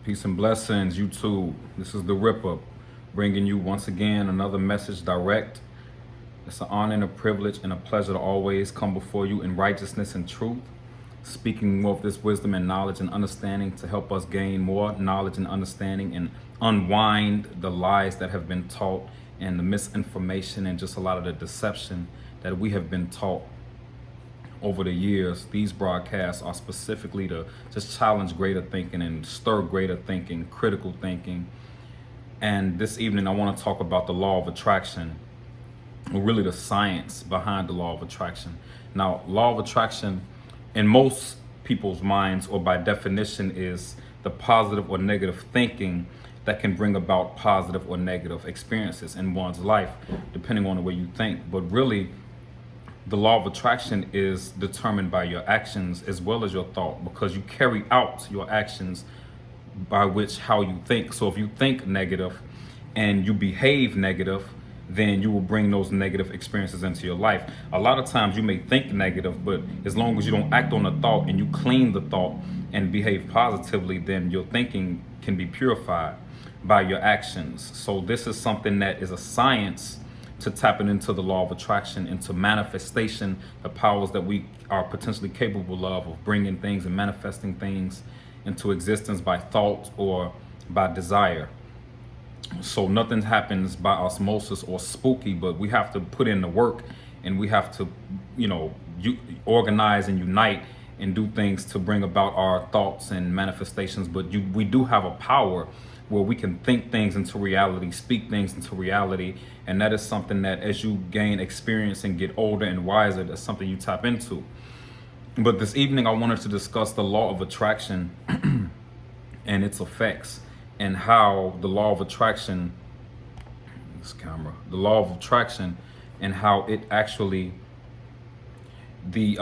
Peace and blessings, YouTube. This is the Ripper, bringing you once again another message direct. It's an honor and a privilege and a pleasure to always come before you in righteousness and truth, speaking more of this wisdom and knowledge and understanding to help us gain more knowledge and understanding and unwind the lies that have been taught and the misinformation and just a lot of the deception that we have been taught over the years. These broadcasts are specifically to just challenge greater thinking and stir greater thinking, critical thinking. And this evening I want to talk about the law of attraction, or really the science behind the law of attraction. Now, law of attraction in most people's minds, or by definition, is the positive or negative thinking that can bring about positive or negative experiences in one's life, depending on the way you think. But really, the law of attraction is determined by your actions as well as your thought, because you carry out your actions by which how you think. So if you think negative and you behave negative, then you will bring those negative experiences into your life. A lot of times you may think negative, but as long as you don't act on the thought and you clean the thought and behave positively, then your thinking can be purified by your actions. So this is something that is a science to tapping into the law of attraction, into manifestation, the powers that we are potentially capable of bringing things and manifesting things into existence by thought or by desire. So nothing happens by osmosis or spooky, but we have to put in the work and we have to, organize and unite and do things to bring about our thoughts and manifestations. But we do have a power where we can think things into reality, speak things into reality. And that is something that as you gain experience and get older and wiser, that's something you tap into. But this evening, I wanted to discuss the law of attraction and its effects, and how the law of attraction, the law of attraction and how it actually, the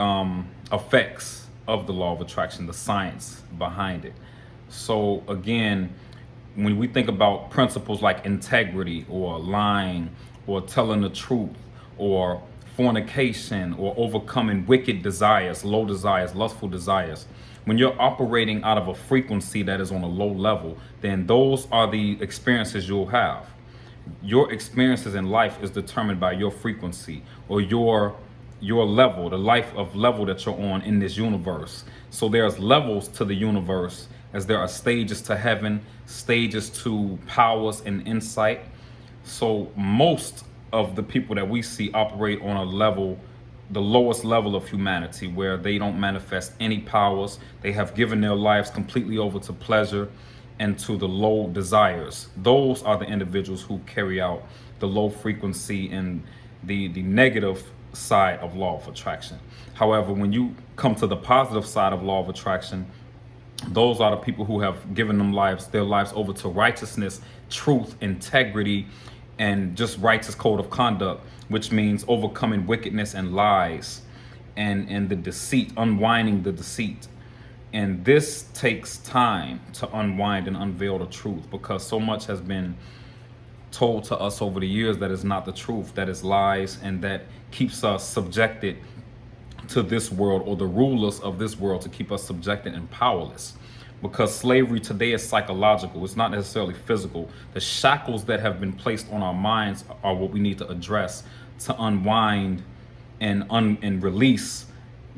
effects of the law of attraction, the science behind it. So again, when we think about principles like integrity or lying or telling the truth or fornication or overcoming wicked desires, low desires, lustful desires, when you're operating out of a frequency that is on a low level, then those are the experiences you'll have. Your experiences in life is determined by your frequency or your level, the life of level that you're on in this universe. So there's levels to the universe, as there are stages to heaven, stages to powers and insight. So most of the people that we see operate on a level, the lowest level of humanity, where they don't manifest any powers. They have given their lives completely over to pleasure and to the low desires. Those are the individuals who carry out the low frequency and the negative side of law of attraction. However, when you come to the positive side of law of attraction, those are the people who have given their lives over to righteousness, truth, integrity, and just righteous code of conduct, which means overcoming wickedness and lies and the deceit, unwinding the deceit. And this takes time to unwind and unveil the truth, because so much has been told to us over the years that is not the truth, that is lies, and that keeps us subjected to this world, or the rulers of this world, to keep us subjected and powerless. Because slavery today is psychological, it's not necessarily physical. The shackles that have been placed on our minds are what we need to address to unwind and release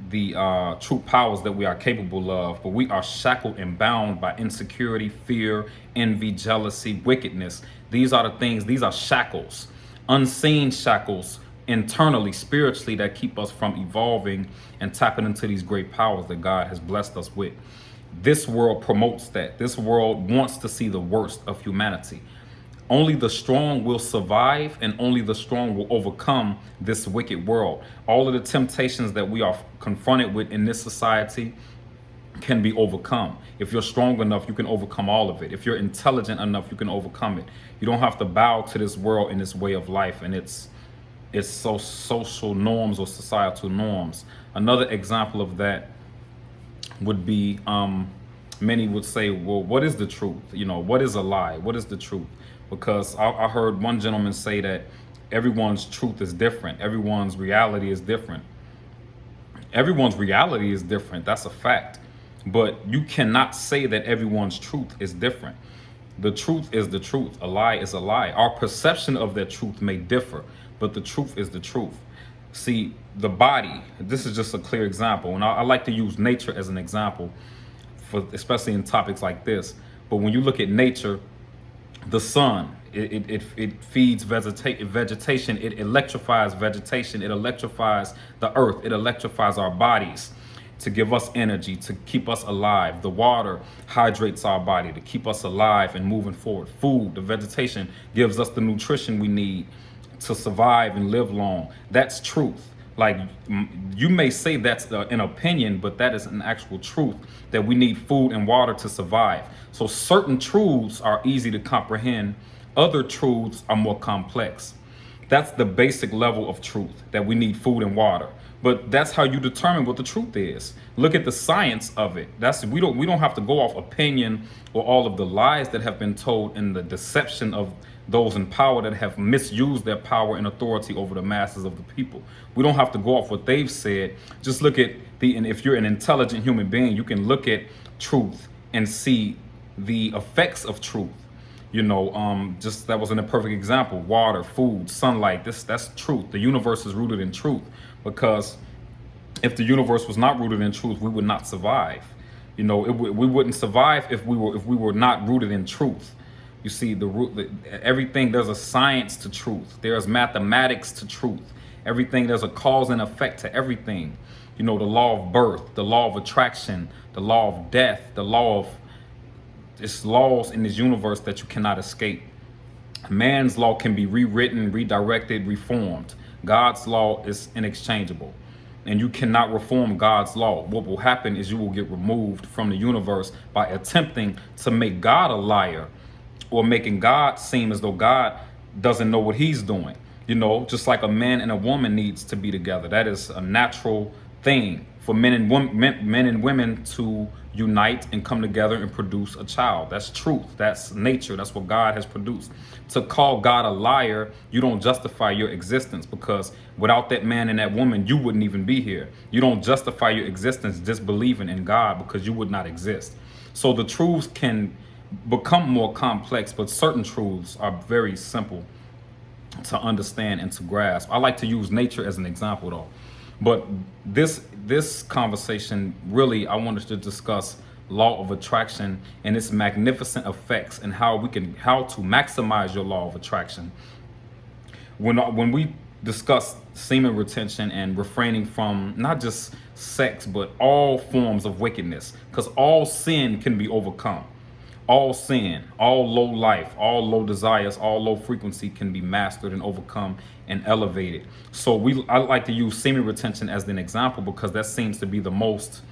the true powers that we are capable of. But we are shackled and bound by insecurity, fear, envy, jealousy, wickedness. These are the things, these are shackles, unseen shackles, internally, spiritually, that keep us from evolving and tapping into these great powers that God has blessed us with. This world promotes that. This world wants to see the worst of humanity. Only the strong will survive, and only the strong will overcome this wicked world. All of the temptations that we are confronted with in this society can be overcome. If you're strong enough, you can overcome all of it. If you're intelligent enough, you can overcome it. You don't have to bow to this world and this way of life and its social norms or societal norms. Another example of that would be, many would say, well, what is the truth? What is a lie? What is the truth? Because I heard one gentleman say that everyone's truth is different. Everyone's reality is different. Everyone's reality is different. That's a fact. But you cannot say that everyone's truth is different. The truth is the truth. A lie is a lie. Our perception of that truth may differ, but the truth is the truth. See, the body, this is just a clear example. And I like to use nature as an example, for especially in topics like this. But when you look at nature, the sun, it feeds vegetation, it electrifies vegetation, it electrifies the earth, it electrifies our bodies to give us energy, to keep us alive. The water hydrates our body to keep us alive and moving forward. Food, the vegetation gives us the nutrition we need to survive and live long. That's truth. Like, you may say that's an opinion, but that is an actual truth, that we need food and water to survive. So certain truths are easy to comprehend. Other truths are more complex. That's the basic level of truth, that we need food and water. But that's how you determine what the truth is. Look at the science of it. We don't have to go off opinion or all of the lies that have been told in the deception of those in power that have misused their power and authority over the masses of the people. We don't have to go off what they've said. Just look at and if you're an intelligent human being, you can look at truth and see the effects of truth. Just that wasn't a perfect example. Water, food, sunlight, that's truth. The universe is rooted in truth, because if the universe was not rooted in truth, we would not survive. We wouldn't survive if we were not rooted in truth. You see, everything, there's a science to truth. There's mathematics to truth. Everything, there's a cause and effect to everything. The law of birth, the law of attraction, the law of death, it's laws in this universe that you cannot escape. Man's law can be rewritten, redirected, reformed. God's law is inexchangeable, and you cannot reform God's law. What will happen is you will get removed from the universe by attempting to make God a liar, or making God seem as though God doesn't know what he's doing. Just like a man and a woman needs to be together. That is a natural thing for men and women to unite and come together and produce a child. That's truth. That's nature. That's what God has produced. To call God a liar, you don't justify your existence, because without that man and that woman, you wouldn't even be here. You don't justify your existence disbelieving in God, because you would not exist. So the truths can become more complex, but certain truths are very simple to understand and to grasp. I like to use nature as an example, though. But this conversation, really, I wanted to discuss law of attraction and its magnificent effects, and how to maximize your law of attraction. When we discuss semen retention and refraining from not just sex, but all forms of wickedness, because all sin can be overcome. All sin, all low life, all low desires, all low frequency can be mastered and overcome and elevated. So I like to use semen retention as an example, because that seems to be the most,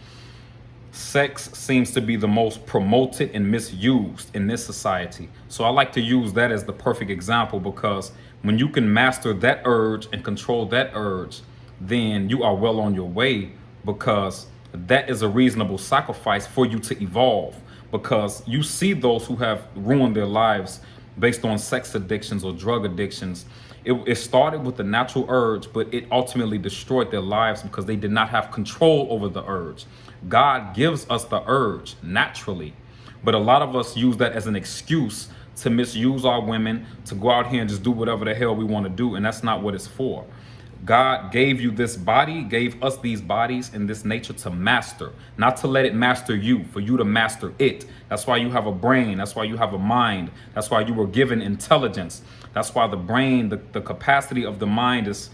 sex seems to be the most promoted and misused in this society. So I like to use that as the perfect example, because when you can master that urge and control that urge, then you are well on your way, because that is a reasonable sacrifice for you to evolve. Because you see those who have ruined their lives based on sex addictions or drug addictions. It started with the natural urge, but it ultimately destroyed their lives because they did not have control over the urge. God gives us the urge naturally, but a lot of us use that as an excuse to misuse our women, to go out here and just do whatever the hell we want to do, and that's not what it's for. God gave you this body, gave us these bodies and this nature to master, not to let it master you, for you to master it. That's why you have a brain. That's why you have a mind. That's why you were given intelligence. That's why the brain, the capacity of the mind is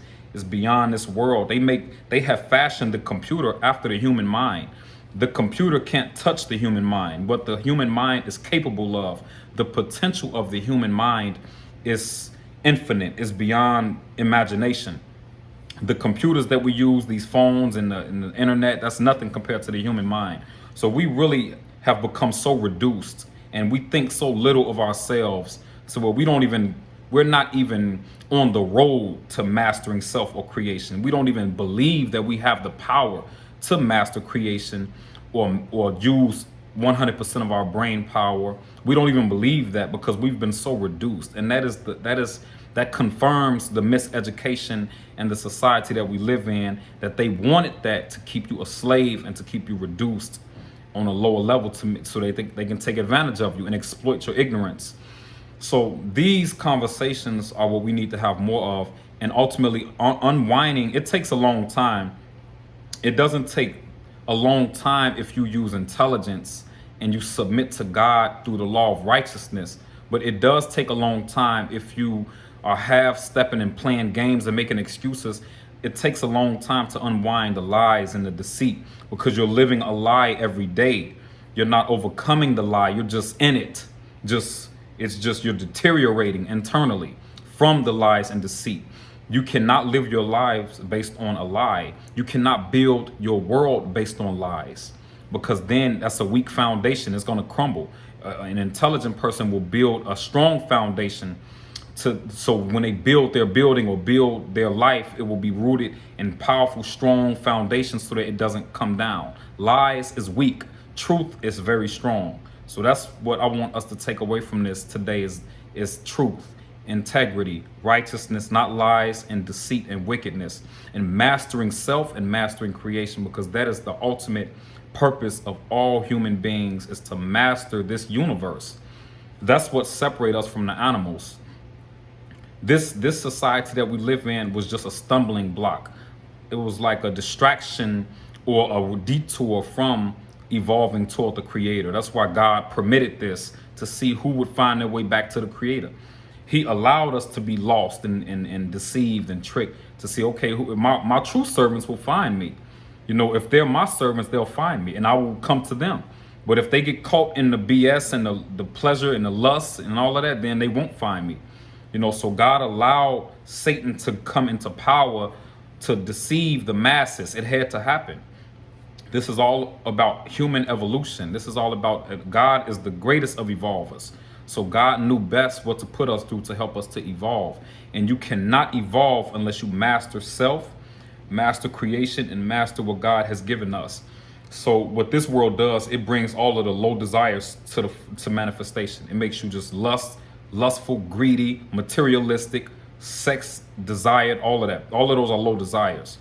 beyond this world. They have fashioned the computer after the human mind. The computer can't touch the human mind. What the human mind is capable of, the potential of the human mind is infinite, is beyond imagination. The computers that we use, these phones and the internet, that's nothing compared to the human mind. So we really have become so reduced, and we think so little of ourselves, so we're not even on the road to mastering self or creation. We don't even believe that we have the power to master creation or use 100% of our brain power. We don't even believe that, because we've been so reduced, and that confirms the miseducation and the society that we live in, that they wanted that to keep you a slave and to keep you reduced on a lower level so they think they can take advantage of you and exploit your ignorance. So these conversations are what we need to have more of, and ultimately unwinding. It takes a long time. It doesn't take a long time if you use intelligence and you submit to God through the law of righteousness. But it does take a long time if you are half-stepping and playing games and making excuses. It takes a long time to unwind the lies and the deceit, because you're living a lie every day. You're not overcoming the lie. You're just in it. It's just you're deteriorating internally from the lies and deceit. You cannot live your lives based on a lie. You cannot build your world based on lies, because then that's a weak foundation. It's going to crumble. An intelligent person will build a strong foundation so when they build their building or build their life, it will be rooted in powerful, strong foundations so that it doesn't come down. Lies is weak. Truth is very strong. So that's what I want us to take away from this today is truth, integrity, righteousness, not lies and deceit and wickedness, and mastering self and mastering creation, because that is the ultimate purpose of all human beings, is to master this universe. That's what separates us from the animals. This society that we live in was just a stumbling block. It was like a distraction or a detour from evolving toward the Creator. That's why God permitted this, to see who would find their way back to the Creator. He allowed us to be lost and deceived and tricked, to see, okay, my true servants will find me. If they're my servants, they'll find me and I will come to them. But if they get caught in the BS and the pleasure and the lust and all of that, then they won't find me. So God allowed Satan to come into power to deceive the masses. It had to happen. This is all about human evolution. This is all about God is the greatest of evolvers. So God knew best what to put us through to help us to evolve. And you cannot evolve unless you master self, master creation, and master what God has given us. So what this world does, it brings all of the low desires to manifestation. It makes you just lustful, greedy, materialistic, sex desired, all of that. All of those are low desires.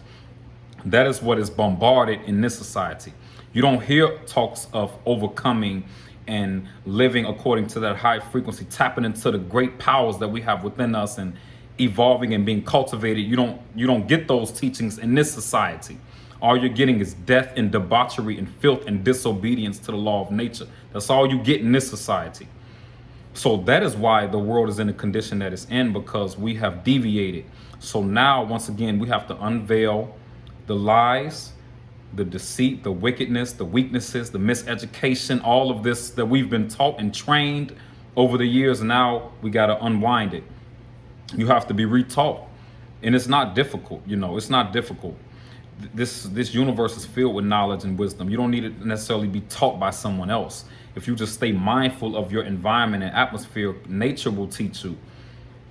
That is what is bombarded in this society. You don't hear talks of overcoming and living according to that high frequency, tapping into the great powers that we have within us and evolving and being cultivated. You don't get those teachings in this society. All you're getting is death and debauchery and filth and disobedience to the law of nature. That's all you get in this society. So that is why the world is in the condition that it's in, because we have deviated. So now, once again, we have to unveil the lies, the deceit, the wickedness, the weaknesses, the miseducation, all of this that we've been taught and trained over the years. Now we got to unwind it. You have to be retaught. And it's not difficult. It's not difficult. This universe is filled with knowledge and wisdom. You don't need to necessarily be taught by someone else. If you just stay mindful of your environment and atmosphere, nature will teach you.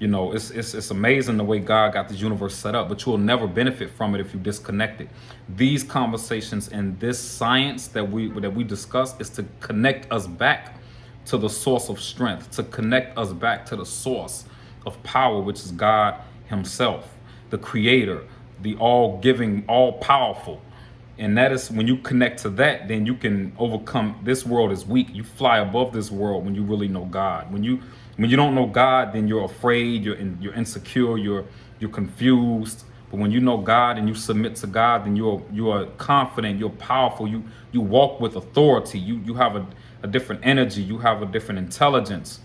It's amazing the way God got this universe set up, but you will never benefit from it if you disconnect it. These conversations and this science that we discuss is to connect us back to the source of strength, to connect us back to the source of power, which is God Himself, the Creator, the all-giving, all-powerful. And that is, when you connect to that, then you can overcome. This world is weak. You fly above this world when you really know God. When you don't know God, then you're afraid, you're insecure, you're confused. But when you know God and you submit to God, then you are confident, you're powerful, you walk with authority, you have a different energy, you have a different intelligence.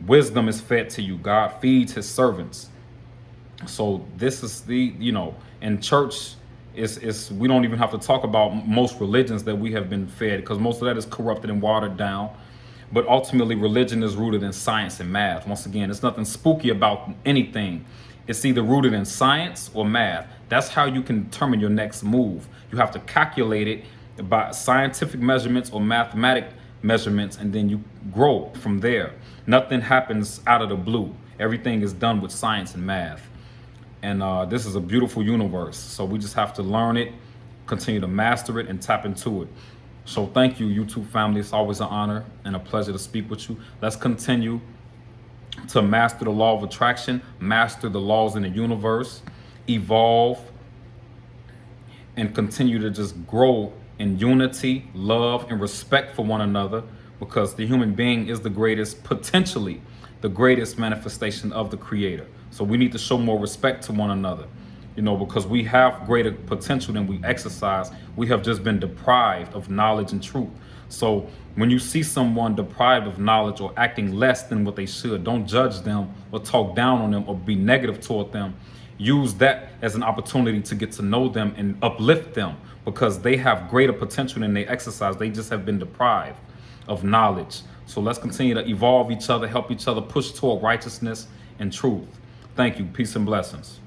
Wisdom is fed to you. God feeds His servants. So this is in church, is we don't even have to talk about most religions that we have been fed, because most of that is corrupted and watered down. But ultimately, religion is rooted in science and math. Once again, it's nothing spooky about anything. It's either rooted in science or math. That's how you can determine your next move. You have to calculate it by scientific measurements or mathematic measurements, and then you grow from there. Nothing happens out of the blue. Everything is done with science and math. And this is a beautiful universe. So we just have to learn it, continue to master it, and tap into it. So thank you, YouTube family. It's always an honor and a pleasure to speak with you. Let's continue to master the law of attraction, master the laws in the universe, evolve, and continue to just grow in unity, love, and respect for one another, because the human being is the greatest, potentially the greatest manifestation of the Creator. So we need to show more respect to one another, because we have greater potential than we exercise. We have just been deprived of knowledge and truth. So when you see someone deprived of knowledge or acting less than what they should, don't judge them or talk down on them or be negative toward them. Use that as an opportunity to get to know them and uplift them, because they have greater potential than they exercise. They just have been deprived of knowledge. So let's continue to evolve each other, help each other push toward righteousness and truth. Thank you. Peace and blessings.